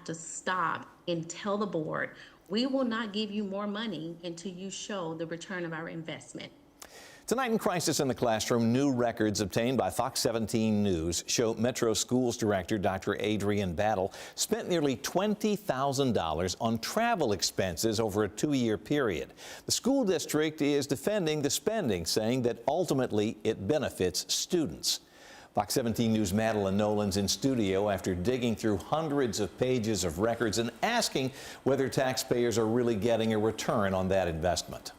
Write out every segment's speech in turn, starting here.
to stop and tell the board, we will not give you more money until you show the return of our investment. Tonight in Crisis in the Classroom, new records obtained by Fox 17 News show Metro Schools Director Dr. Adrienne Battle spent nearly $20,000 on travel expenses over a 2-year period. The school district is defending the spending, saying that ultimately it benefits students. Fox 17 News' Madeline Nolan's in studio after digging through hundreds of pages of records and asking whether taxpayers are really getting a return on that investment.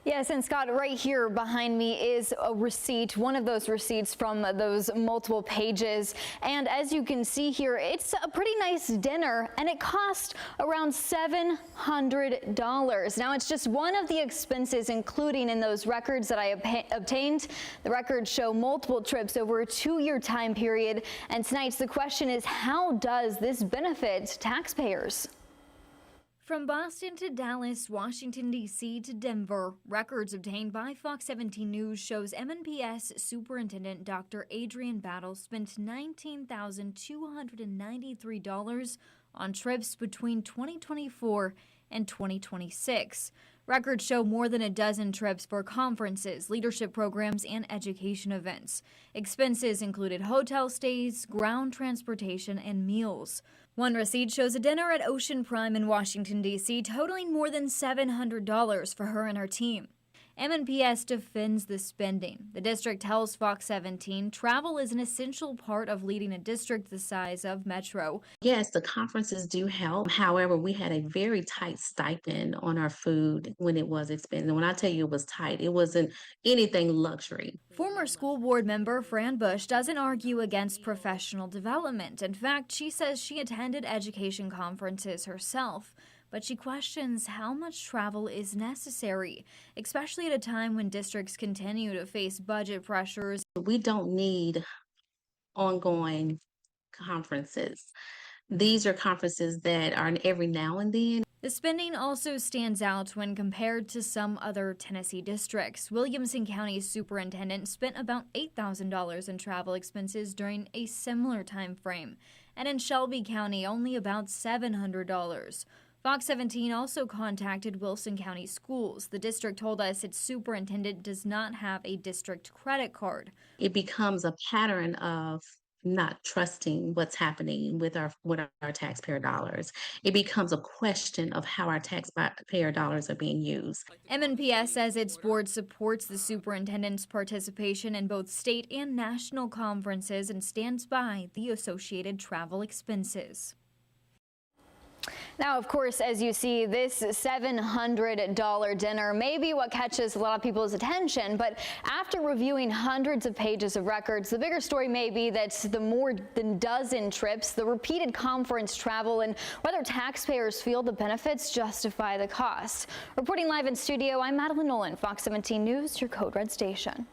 Yes, and Scott, right here behind me is a receipt, one of those receipts from those multiple pages. And as you can see here, it's a pretty nice dinner, and it cost around $700. Now, it's just one of the expenses including in those records that I obtained. The records show multiple trips over a 2-year time period. And tonight's the question is, how does this benefit taxpayers? From Boston to Dallas, Washington, D.C. to Denver, records obtained by Fox 17 News shows MNPS Superintendent Dr. Adrienne Battle spent $19,293 on trips between 2024 and 2026. Records show more than a dozen trips for conferences, leadership programs, and education events. Expenses included hotel stays, ground transportation, and meals. One receipt shows a dinner at Ocean Prime in Washington, D.C., totaling more than $700 for her and her team. MNPS defends the spending. The district tells Fox 17 travel is an essential part of leading a district the size of Metro. Yes, the conferences do help. However, we had a very tight stipend on our food when it was expensive. When I tell you it was tight, it wasn't anything luxury. Former school board member Fran Bush doesn't argue against professional development. In fact, she says she attended education conferences herself. But she questions how much travel is necessary, especially at a time when districts continue to face budget pressures. We don't need ongoing conferences. These are conferences that are every now and then. The spending also stands out when compared to some other Tennessee districts. Williamson County's superintendent spent about $8,000 in travel expenses during a similar time frame, and in Shelby County, only about $700. Fox 17 also contacted Wilson County Schools. The district told us its superintendent does not have a district credit card. It becomes a pattern of not trusting what's happening with our taxpayer dollars. It becomes a question of how our taxpayer dollars are being used. MNPS says its board supports the superintendent's participation in both state and national conferences and stands by the associated travel expenses. Now, of course, as you see, this $700 dinner may be what catches a lot of people's attention, but after reviewing hundreds of pages of records, the bigger story may be that the more than dozen trips, the repeated conference travel, and whether taxpayers feel the benefits justify the cost. Reporting live in studio, I'm Madeline Nolan, Fox 17 News, your Code Red station.